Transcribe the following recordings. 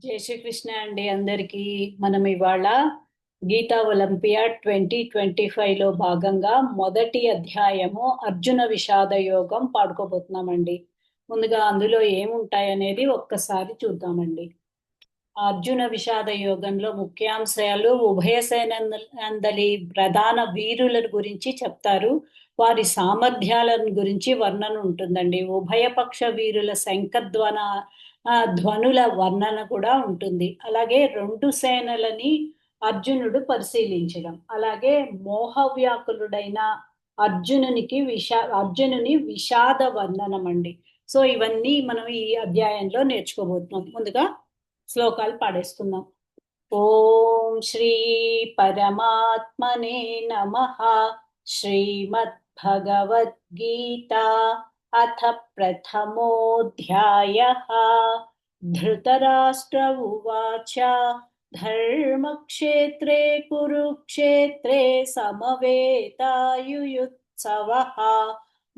జై శ్రీకృష్ణ అండి అందరికీ. మనం ఇవాళ గీతా ఒలింపియాడ్ 2025 లో భాగంగా మొదటి అధ్యాయము అర్జున విషాద యోగం పాడుకోబోతున్నామండి. ముందుగా అందులో ఏముంటాయనేది ఒక్కసారి చూద్దామండి. అర్జున విషాద యోగంలో ముఖ్యాంశాలు ఉభయ సేనందలి ప్రధాన వీరుల గురించి చెప్తారు. వారి సామర్థ్యాలను గురించి వర్ణన ఉంటుందండి. ఉభయపక్ష వీరుల శంఖధ్వన ధ్వనుల వర్ణన కూడా ఉంటుంది. అలాగే రెండు సేనలని అర్జునుడు పరిశీలించడం, అలాగే మోహవ్యాకులుడైన అర్జునుని విషాద వర్ణనం అండి. సో ఇవన్నీ మనం ఈ అధ్యాయంలో నేర్చుకోబోతున్నాం. ముందుగా శ్లోకాలు పాడేసుకుందాం. ఓం శ్రీ పరమాత్మనే నమః. శ్రీమద్భగవద్గీత అథ ప్రథమోऽధ్యాయः. ధృతరాష్ట్ర ఉవాచ ధర్మక్షేత్రే కురుక్షేత్రే సమవేతాయుయుత్సవః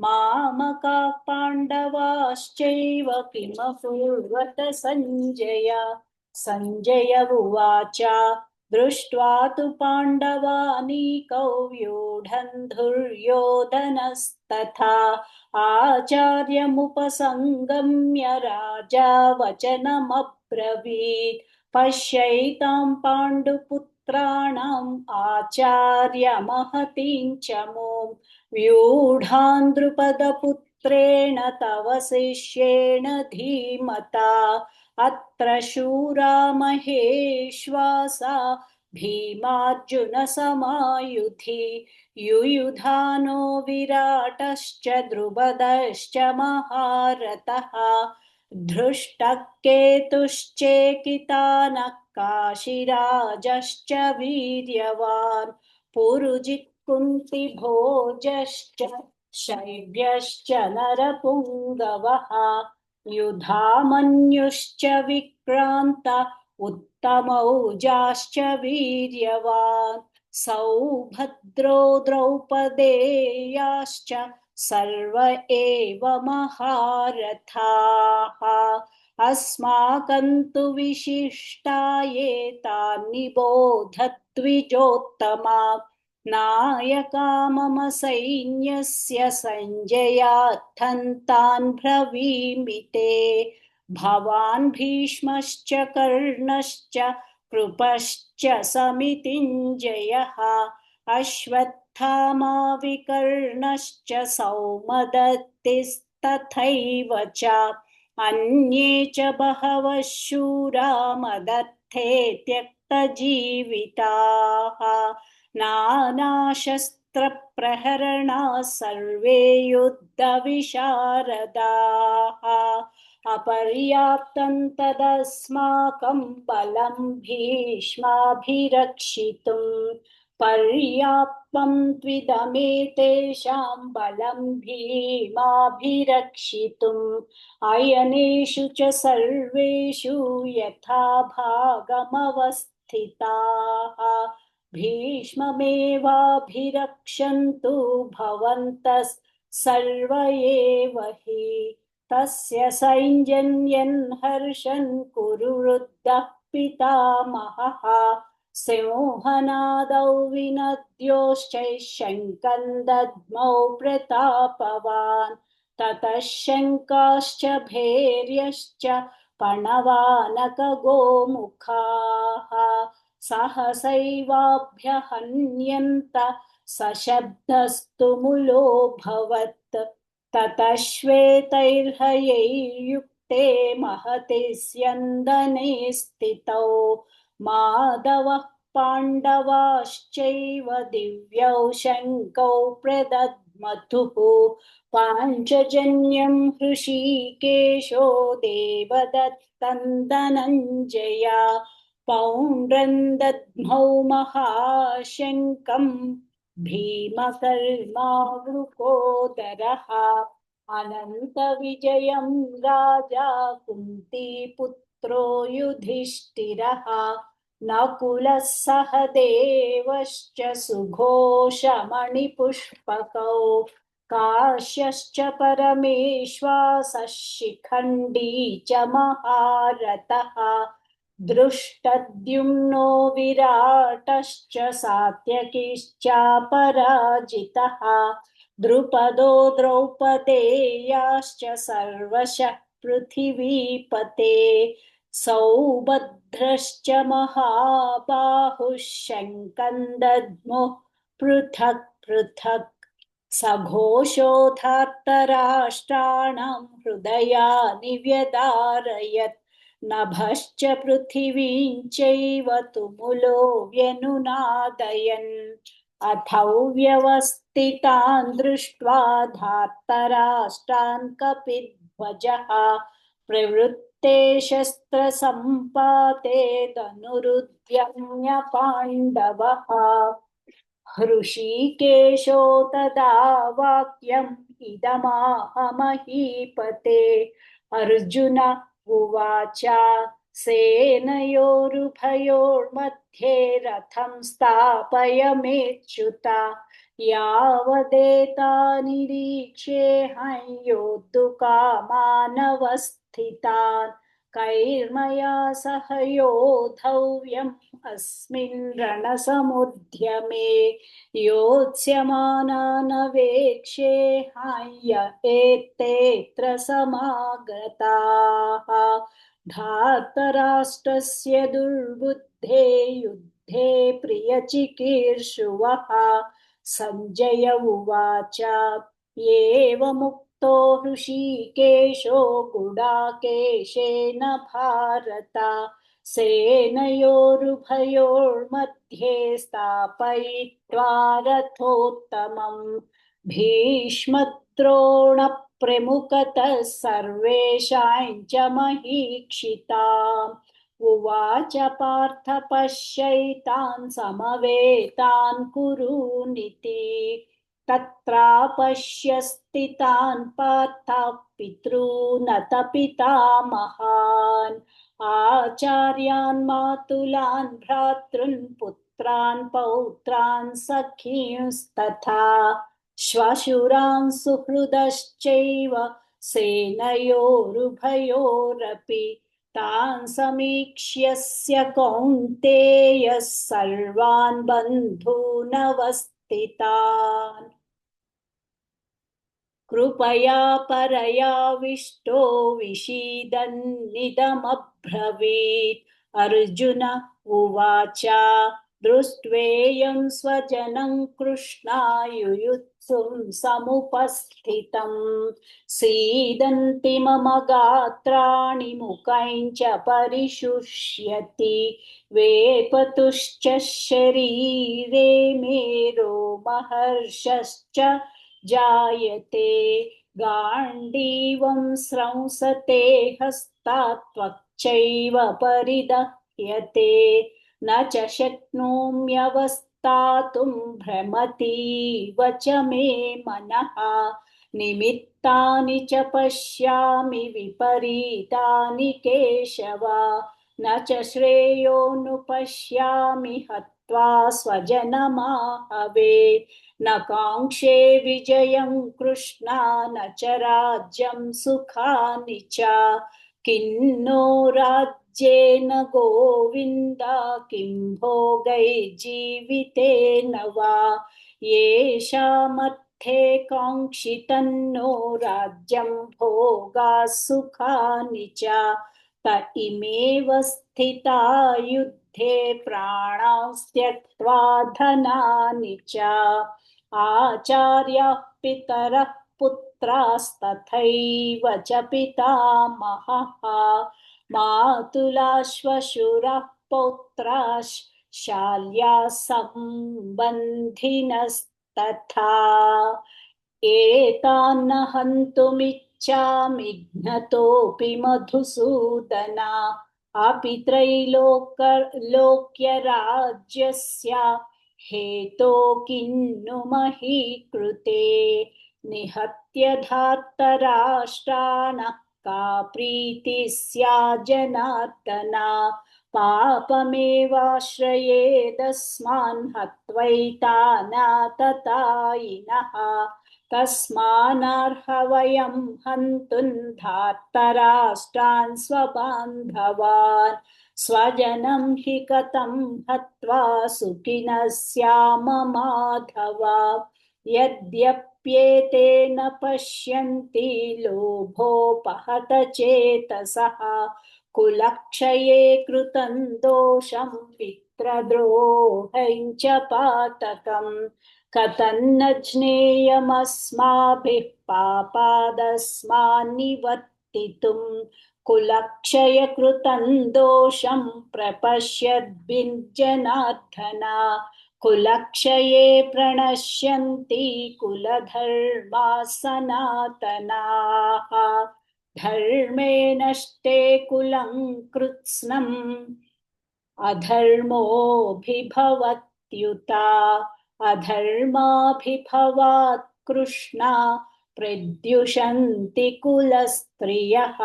మామకాః పాండవాశ్చైవ కిమకుర్వత సంజయ. సంజయ ఉవాచ దృష్ట్వా తు పాండవానీకౌ వ్యూఢన్ దుర్యోధనస్తథా ఆచార్యముపసంగమ్య రాజా వచనమబ్రవీత్. పశ్యైతాం పాండుపుత్రాణం ఆచార్యమహతిం చ మూం వ్యూఢాన్ ద్రుపదపుత్రేణ తవ శిష్యేణ ధీమతా. అత్ర శూరా మహేశ్వాసా భీమార్జున సమాయుధి. యుయుధానో విరాటశ్చ ద్రుపదశ్చ మహారథః. धृष्टकेतुश्चेकितानः काशीराजश्च वीर्यवान्. पुरुजित् कुन्तिभोजश्च शैब्यश्च नरपुङ्गवः. युधामन्युश्च विक्रान्त उत्तमौजाश्च वीर्यवान्. सौभद्रो द्रौपदेयाश्च सर्व एव महारथाः. अस्माकं तु विशिष्टाये तान् निबोध द्विजोत्तमा. नायका मम सैन्यस्य संजयार्थन्तान् ब्रवीमि ते. भवान् भीष्मश्च कर्णश्च कृपश्च समितिञ्जयः. अश्वत्थामा विकर्णश्च सौमदत्तिस्तथैव च अन्ये च बहवः शूरा मदर्थे त्यक्तजीविताः. नानाशस्त्रप्रहरणाः सर्वे युद्धविशारदाः. अपर्याप्तं तदस्माकं बलं भीष्माभिरक्षितुम्. पर्याप्तं त्विदमेतेषां बलं भीमाभिरक्षितुम्. अयनेषु च सर्वेषु यथा भागमवस्थिताः. भीष्ममेवाभिरक्षन्तु भवन्तः सर्व एव हि. तस्य सैन्यं हर्षन् कुरुवृद्धः पितामहः. सिंहनादौ विनद्योश्चैः शङ्खं दद्मौ प्रतापवान्. ततः शङ्काश्च भैर्यश्च पणवानकगोमुखाः सहसैवाभ्यहन्यन्त. सशब्दस्तु मुलोऽभवत्. ततः श्वेतैर्हयैर्युक्ते महति स्यन्दने स्थितौ माधवः पाण्डवाश्चैव दिव्यौ शङ्खौ प्रदद्मतुः. पाञ्चजन्यं हृषीकेशो देवदत्तं धनञ्जया. पौण्ड्रं दद्मौ महाशङ्खं भीमकर्मावृकोदरः. अनन्तविजयं राजा कुन्तीपुत्रो युधिष्ठिरः. नकुलः सहदेवश्च सुघोषमणिपुष्पकौ. काश्यश्च परमेश्वासः शिखण्डी च महारथः. दृष्टद्युम्नो विराटश्च सात्यकिश्चापराजितः द्रुपदो द्रौपदेयाश्च सर्वशः पृथिवीपते सौभद्रश्च महाबाहुः शङ्कन्दद्मुः पृथक् पृथक् सघोषोधार्तराष्ट्राणां हृदयानि व्यदारयत् नभश्च पृथिवीं चैव तुमुलो व्यनुनादयन् अथौ व्यवस्थितान् दृष्ट्वा धार्तराष्ट्रान् कपिध्वजः प्रवृत्ते शस्त्रसम्पाते धनुरुद्यम्य पाण्डवः हृषीकेशो तदा वाक्यम् इदमाह महीपते अर्जुन उवाच सेनयोरुभयोर्मध्ये रथं स्थापयमेच्युत यावदेतानिरीक्षेऽहं योद्धुकामानवस्थितान् कैर्मया सह योद्धव्यम् अस्मिन् रणसमुद्यमे योत्स्यमानानवेक्षेऽहं एतेऽत्र समागताः धार्तराष्ट्रस्य दुर्बुद्धे युद्धे प्रियचिकीर्षुवः सञ्जय उवाच एवमुक्तो हृषीकेशो गुडाकेशेन भारत सेनयोरुभयोर्मध्ये स्थापयित्वा रथोत्तमम् भीष्मद्रोणप्रमुखतः सर्वेषां च महीक्षिताम् उवाच पार्थ पश्यैतान् समवेतान् कुरूनिति तत्रापश्य स्थितान् पार्थः पितॄनथ पितामहान् आचार्यान् मातुलान् भ्रातॄन् पुत्रान् पौत्रान् सखींस्तथा श्वशुरान् सुहृदश्चैव सेनयोरुभयोरपि तान् समीक्ष्यस्य कौन्तेयः सर्वान् बन्धूनवस्थितान् कृपया परयाविष्टो विषीदन्निदमब्रवीत् अर्जुन उवाच दृष्ट्वेयं स्वजनं कृष्णायुयुत्सुं समुपस्थितं सीदन्ति मम गात्राणि मुखं च परिशुष्यति वेपतुश्च शरीरे मे रोमहर्षश्च जायते गाण्डीवं स्रंसते हस्तात् त्वक्चैव परिदह्यते न च शक्नोम्यवस्थातुं भ्रमतीव च मे मनः निमित्तानि च पश्यामि विपरीतानि केशव न च श्रेयोनुपश्यामि हत्वा स्वजनमाहवे न काङ्क्षे विजयं कृष्णा न च राज्यं सुखानि च किन्नो राज्येन गोविन्द किं भोगैर्जीवितेन वा येषामर्थे काङ्क्षितन्नो राज्यं भोगाः सुखानि च त इमेव स्थिता युद्धे प्राणां त्यक्त्वा धनानि च आचार्याः पितरः पुत्रास्तथैव च पितामहः मातुलाः श्वशुरः पौत्राः शाल्याः सम्बन्धिनस्तथा एतान्न हन्तुमिच्छामि घ्नतोऽपि मधुसूदन अपि त्रैलोक्यराज्यस्य हेतो किन्नु मही कृते निहत्य धार्तराष्ट्रान् का प्रीतिः स्यात् जनार्दन पापमेवाश्रयेदस्मान् हत्वैतान् ततायिनः तस्मानर्ह वयं हन्तुं धार्तराष्ट्रान् स्वबान्धवान् स्वजनं हि कथं हत्वा सुखिनः स्याम माधव यद्यप्येतेन पश्यन्ति लोभोपहत चेतसः कुलक्षये कृतं दोषं पितृद्रोहं च पातकम् कथन्न ज्ञेयमस्माभिः पापादस्मान्निवर्तितुम् कुलक्षयकृतं दोषं प्रपश्यद्भिर्जनार्दना कुलक्षये प्रणश्यन्ति कुलधर्मा सनातनाः धर्मे नष्टे कुलं कृत्स्नम् अधर्मोऽभिभवत्युता अधर्माभिभवात् कृष्णा प्रद्युषन्ति कुलस्त्रियः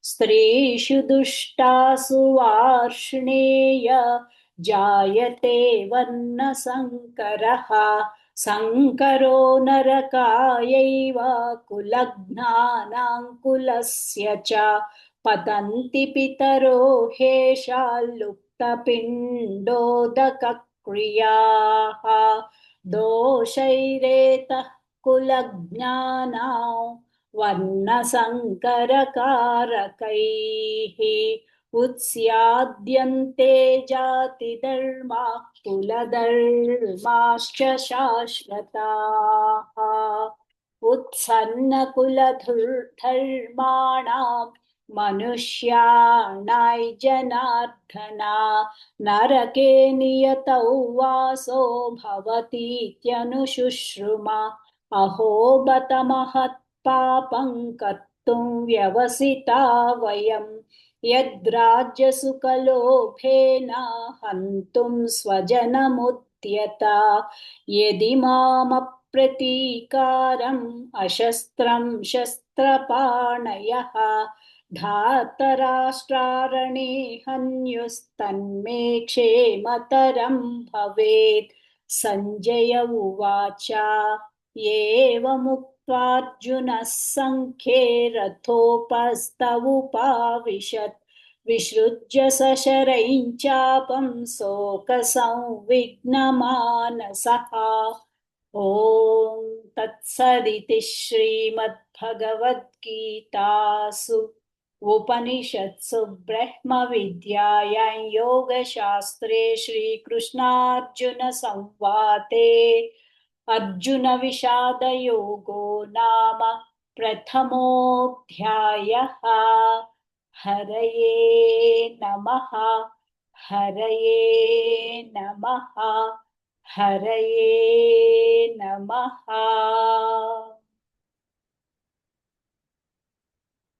स्त्रीषु दुष्टासु वार्ष्णेय जायते वर्णसङ्करः सङ्करो नरकायैव कुलघ्नानां कुलस्य च पतन्ति पितरो हेषाल्लुप्तपिण्डोदकक्रियाः दोषैरेतः कुलज्ञानां वर्णसङ्करकारकैः उत्स्याद्यन्ते जातिधर्मा कुलधर्माश्च शाश्वताः उत्सन्नकुलधर्माणां मनुष्याणां जनार्दना नरके नियतौ वासो भवतीत्यनुशुश्रुमा अहो बत महत्पापं कर्तुं व्यवसिता वयं यद्राज्यसुखलोभेन हन्तुं स्वजनमुद्यता यदि मामप्रतीकारम् अशस्त्रं शस्त्रपाणयः धातराष्ट्रारणे हन्युस्तन्मे क्षेमतरं भवेत् सञ्जय उवाच एवमुक्त्वार्जुनः सङ्ख्ये रथोपस्थमुपाविशत् विसृज्य सशरैः चापं शोकसंविघ्नमानसः ॐ तत्सदिति श्रीमद्भगवद्गीतासु उपनिषत्सु ब्रह्मविद्यायां योगशास्त्रे श्रीकृष्णार्जुनसंवादे अर्जुनविषादयोगो नाम प्रथमोऽध्यायः हरये नमः हरये नमः हरये नमः